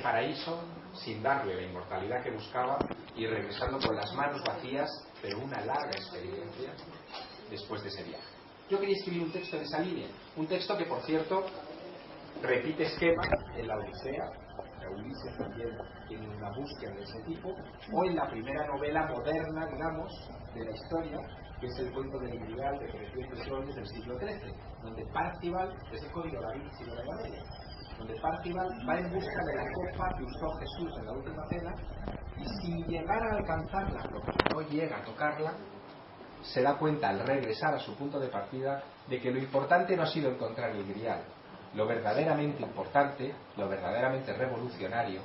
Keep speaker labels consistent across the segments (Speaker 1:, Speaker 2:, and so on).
Speaker 1: paraíso sin darle la inmortalidad que buscaba y regresando con las manos vacías, pero una larga experiencia después de ese viaje. Yo quería escribir un texto en esa línea, un texto que, por cierto, repite esquema en la Odisea. La Ulises también tiene una búsqueda de ese tipo, o en la primera novela moderna, digamos, de la historia, que es el cuento del Grial de 300 soles del siglo XIII, donde Parcival, es el código da Vinci de la Edad Media, donde Parcival va en busca de la copa que usó Jesús en la última cena, y sin llegar a alcanzarla, porque no llega a tocarla, se da cuenta al regresar a su punto de partida de que lo importante no ha sido encontrar el Grial. Lo verdaderamente importante, lo verdaderamente revolucionario,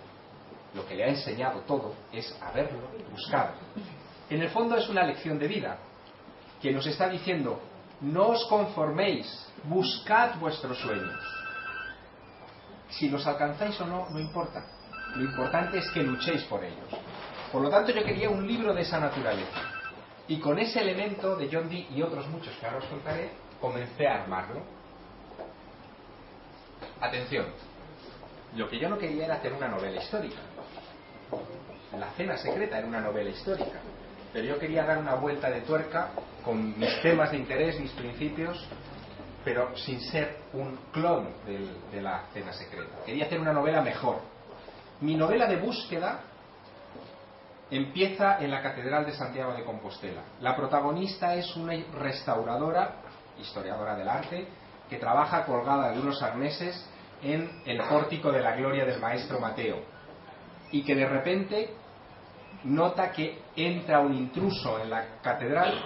Speaker 1: lo que le ha enseñado todo, es haberlo buscado. En el fondo es una lección de vida que nos está diciendo: no os conforméis, buscad vuestros sueños. Si los alcanzáis o no, no importa. Lo importante es que luchéis por ellos. Por lo tanto, yo quería un libro de esa naturaleza. Y con ese elemento de John Dee y otros muchos que ahora os contaré, comencé a armarlo. Atención, lo que yo no quería era hacer una novela histórica. La cena secreta era una novela histórica, pero yo quería dar una vuelta de tuerca con mis temas de interés, mis principios, pero sin ser un clon de la cena secreta. Quería hacer una novela mejor. Mi novela de búsqueda empieza en la Catedral de Santiago de Compostela. La protagonista es una restauradora, historiadora del arte, que trabaja colgada de unos arneses en el pórtico de la gloria del maestro Mateo, y que de repente nota que entra un intruso en la catedral,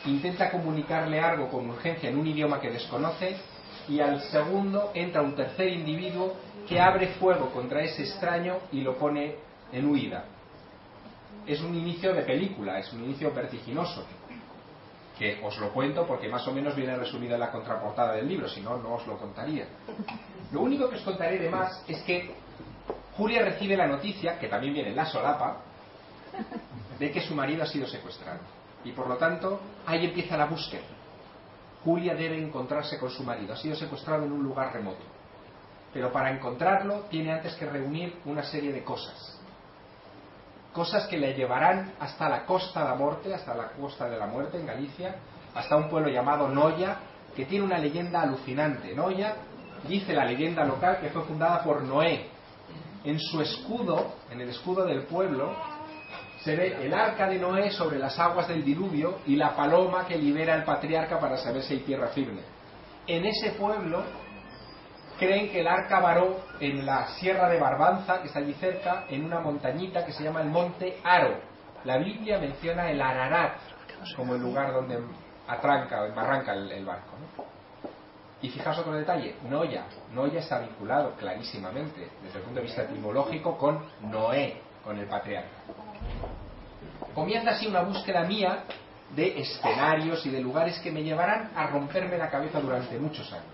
Speaker 1: intenta comunicarle algo con urgencia en un idioma que desconoce, y al segundo entra un tercer individuo que abre fuego contra ese extraño y lo pone en huida. Es un inicio de película, es un inicio vertiginoso, que os lo cuento porque más o menos viene resumido en la contraportada del libro, si no, no os lo contaría. Lo único que os contaré de más es que Julia recibe la noticia, que también viene en la solapa, de que su marido ha sido secuestrado. Y por lo tanto, ahí empieza la búsqueda. Julia debe encontrarse con su marido. Ha sido secuestrado en un lugar remoto. Pero para encontrarlo, tiene antes que reunir una serie de cosas. Cosas que le llevarán hasta la Costa da Morte, hasta la Costa de la Muerte en Galicia, hasta un pueblo llamado Noia, que tiene una leyenda alucinante. Noia, dice la leyenda local, que fue fundada por Noé. En su escudo, en el escudo del pueblo, se ve el arca de Noé sobre las aguas del diluvio y la paloma que libera al patriarca para saber si hay tierra firme. En ese pueblo creen que el arca varó en la sierra de Barbanza, que está allí cerca, en una montañita que se llama el Monte Aro. La Biblia menciona el Ararat como el lugar donde atranca o embarranca el barco, ¿no? Y fijaos otro detalle: Noia está vinculado clarísimamente desde el punto de vista etimológico con Noé, con el patriarca. Comienza así una búsqueda mía de escenarios y de lugares que me llevarán a romperme la cabeza durante muchos años.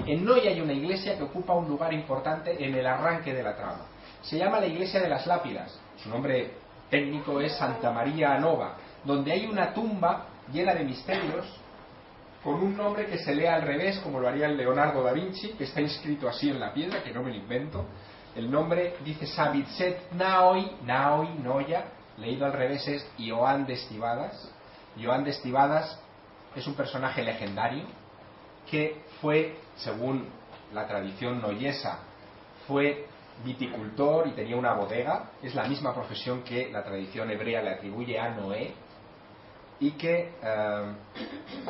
Speaker 1: En Noia hay una iglesia que ocupa un lugar importante en el arranque de la trama. Se llama la Iglesia de las Lápidas. Su nombre técnico es Santa María Nova, donde hay una tumba llena de misterios con un nombre que se lee al revés, como lo haría el Leonardo da Vinci, que está inscrito así en la piedra, que no me lo invento. El nombre dice Sabitzet Noia, leído al revés es Ioan de Estivadas. Ioan de Estivadas es un personaje legendario que fue, según la tradición noyesa, fue viticultor y tenía una bodega. Es la misma profesión que la tradición hebrea le atribuye a Noé, y que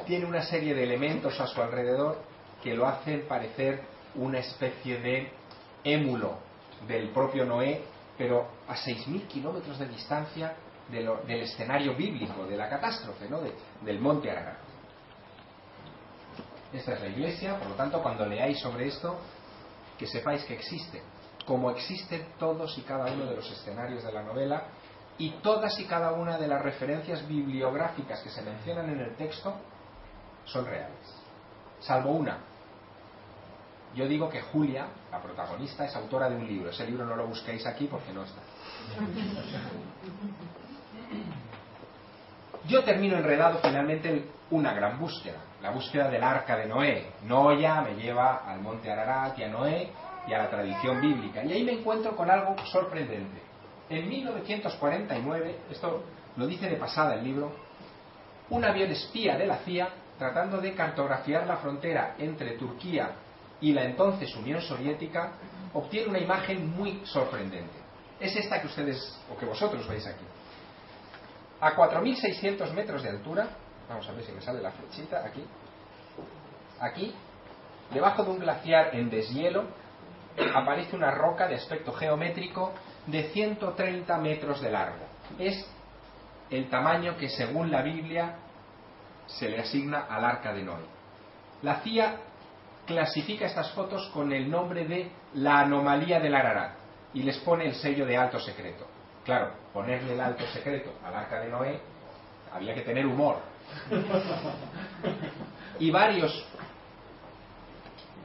Speaker 1: tiene una serie de elementos a su alrededor que lo hacen parecer una especie de émulo del propio Noé, pero a 6.000 kilómetros de distancia del escenario bíblico, de la catástrofe, ¿no? Del monte Ararat. Esta es la iglesia. Por lo tanto, cuando leáis sobre esto, que sepáis que existe, como existen todos y cada uno de los escenarios de la novela, y todas y cada una de las referencias bibliográficas que se mencionan en el texto son reales, salvo una. Yo digo que Julia, la protagonista, es autora de un libro. Ese libro no lo busquéis aquí porque no está. Yo termino enredado finalmente en una gran búsqueda, la búsqueda del arca de Noé. Noia me lleva al monte Ararat y a Noé, y a la tradición bíblica. Y ahí me encuentro con algo sorprendente. En 1949, esto lo dice de pasada el libro, un avión espía de la CIA, tratando de cartografiar la frontera entre Turquía y la entonces Unión Soviética, obtiene una imagen muy sorprendente. Es esta que ustedes, o que vosotros veis aquí. A 4.600 metros de altura, vamos a ver si me sale la flechita, aquí, debajo de un glaciar en deshielo, aparece una roca de aspecto geométrico de 130 metros de largo. Es el tamaño que según la Biblia se le asigna al Arca de Noé. La CIA clasifica estas fotos con el nombre de la anomalía del Ararat y les pone el sello de alto secreto. Claro, ponerle el alto secreto al Arca de Noé había que tener humor. Y varios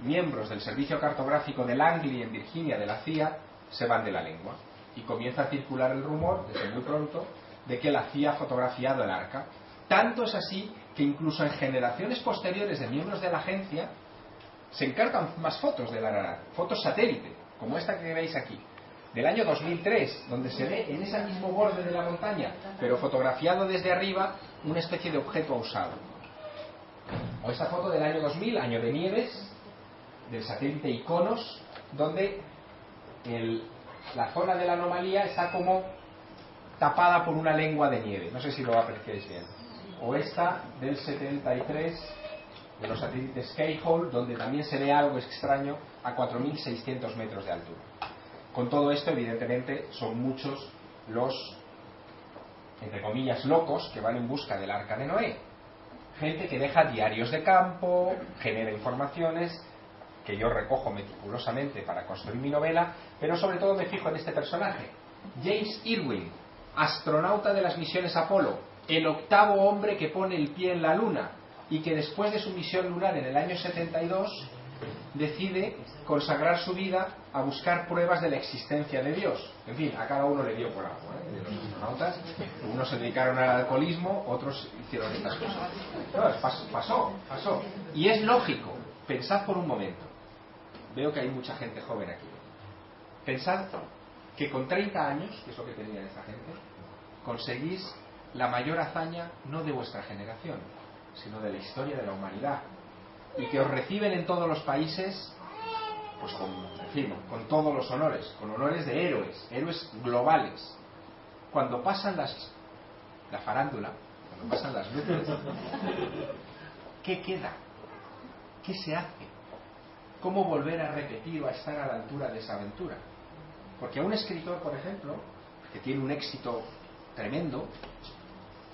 Speaker 1: miembros del servicio cartográfico de Langley en Virginia de la CIA se van de la lengua y comienza a circular el rumor desde muy pronto de que la CIA ha fotografiado el Arca. Tanto es así que incluso en generaciones posteriores de miembros de la agencia se encargan más fotos del Ararat, fotos satélite, como esta que veis aquí, del año 2003, donde se ve en ese mismo borde de la montaña, pero fotografiado desde arriba, una especie de objeto usado. O esta foto del año 2000, año de nieves, del satélite Iconos, donde la zona de la anomalía está como tapada por una lengua de nieve. No sé si lo apreciáis bien. O esta del 73, de los satélites Keyhole, donde también se ve algo extraño a 4.600 metros de altura. Con todo esto, evidentemente, son muchos los, entre comillas, locos que van en busca del Arca de Noé. Gente que deja diarios de campo, genera informaciones que yo recojo meticulosamente para construir mi novela, pero sobre todo me fijo en este personaje, James Irwin, astronauta de las misiones Apolo, el octavo hombre que pone el pie en la Luna y que después de su misión lunar en el año 72 decide consagrar su vida a buscar pruebas de la existencia de Dios. En fin, a cada uno le dio por algo, de los astronautas. Unos se dedicaron al alcoholismo, otros hicieron estas cosas. No, pasó. Y es lógico. Pensad por un momento. Veo que hay mucha gente joven aquí. Pensad que con 30 años, que es lo que tenían esta gente, conseguís la mayor hazaña no de vuestra generación, sino de la historia de la humanidad, y que os reciben en todos los países pues con todos los honores, con honores de héroes globales. Cuando pasan la farándula, cuando pasan las luces, ¿qué queda? ¿Qué se hace? ¿Cómo volver a repetir o a estar a la altura de esa aventura? Porque a un escritor, por ejemplo, que tiene un éxito tremendo,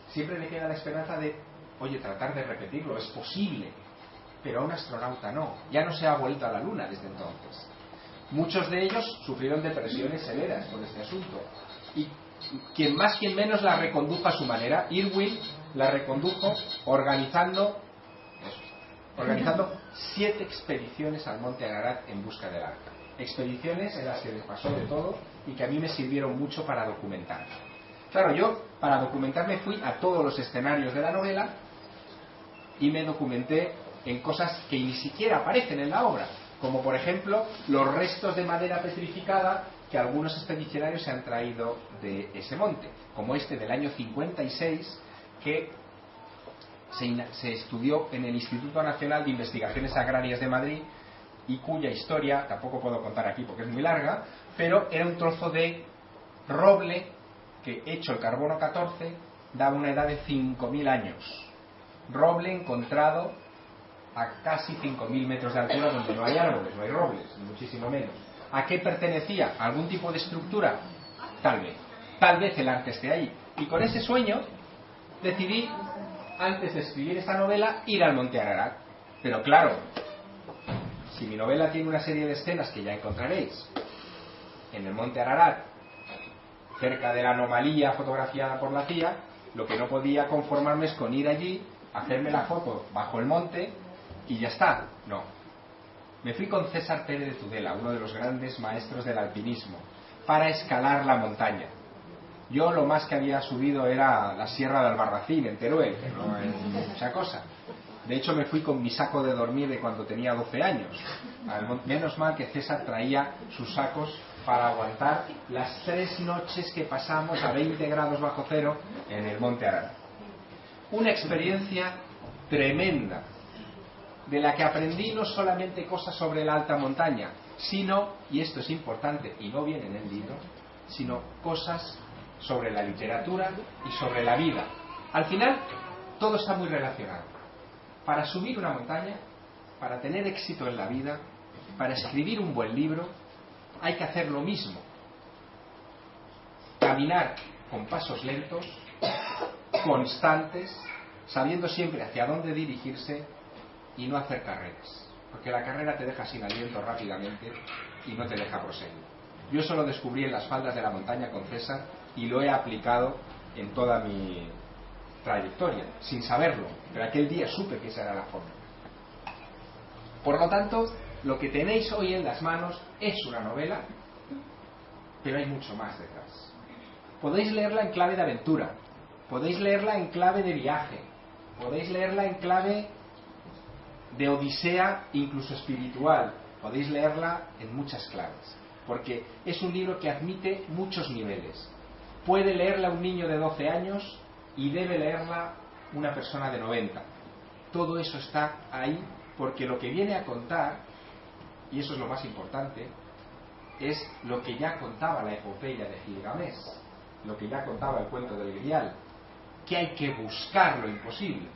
Speaker 1: siempre le queda la esperanza de, oye, tratar de repetirlo, es posible. Pero a un astronauta no, ya no se ha vuelto a la Luna desde entonces. Muchos de ellos sufrieron depresiones severas por este asunto, y quien más quien menos la recondujo a su manera. Irwin la recondujo organizando 7 expediciones al monte Ararat en busca del Arca, expediciones en las que les pasó de todo y que a mí me sirvieron mucho para documentarme. Claro, yo para documentarme fui a todos los escenarios de la novela y me documenté en cosas que ni siquiera aparecen en la obra, como por ejemplo los restos de madera petrificada que algunos expedicionarios se han traído de ese monte, como este del año 56 que se estudió en el Instituto Nacional de Investigaciones Agrarias de Madrid y cuya historia tampoco puedo contar aquí porque es muy larga, pero era un trozo de roble que, hecho el carbono 14, daba una edad de 5.000 años. Roble encontrado a casi 5.000 metros de altura, donde no hay árboles, no hay robles, muchísimo menos. ¿A qué pertenecía? ¿A algún tipo de estructura? Tal vez el arte esté ahí. Y con ese sueño decidí, antes de escribir esta novela, ir al monte Ararat. Pero claro, si mi novela tiene una serie de escenas que ya encontraréis en el monte Ararat, cerca de la anomalía fotografiada por la CIA, lo que no podía conformarme es con ir allí, hacerme la foto bajo el monte y ya está. No. Me fui con César Pérez de Tudela, uno de los grandes maestros del alpinismo, para escalar la montaña. Yo lo más que había subido era la Sierra de Albarracín, en Teruel, que no es mucha cosa. De hecho, me fui con mi saco de dormir de cuando tenía 12 años. Menos mal que César traía sus sacos para aguantar las 3 noches que pasamos a 20 grados bajo cero en el Monte Arán. Una experiencia tremenda, de la que aprendí no solamente cosas sobre la alta montaña, sino, y esto es importante y no viene en el libro, sino cosas sobre la literatura y sobre la vida. Al final, todo está muy relacionado. Para subir una montaña, para tener éxito en la vida, para escribir un buen libro, hay que hacer lo mismo. Caminar con pasos lentos, constantes, sabiendo siempre hacia dónde dirigirse y no hacer carreras. Porque la carrera te deja sin aliento rápidamente y no te deja proseguir. Yo eso lo descubrí en las faldas de la montaña con César y lo he aplicado en toda mi trayectoria, sin saberlo, pero aquel día supe que esa era la forma. Por lo tanto, lo que tenéis hoy en las manos es una novela, pero hay mucho más detrás. Podéis leerla en clave de aventura, podéis leerla en clave de viaje, podéis leerla en clave de odisea, incluso espiritual, podéis leerla en muchas claves, porque es un libro que admite muchos niveles. Puede leerla un niño de 12 años y debe leerla una persona de 90. Todo eso está ahí porque lo que viene a contar, y eso es lo más importante, es lo que ya contaba la epopeya de Gilgamesh, lo que ya contaba el cuento del Grial, que hay que buscar lo imposible,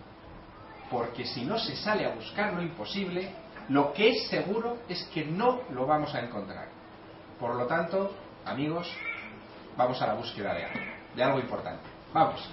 Speaker 1: porque si no se sale a buscar lo imposible, lo que es seguro es que no lo vamos a encontrar. Por lo tanto, amigos, vamos a la búsqueda de algo importante. ¡Vamos!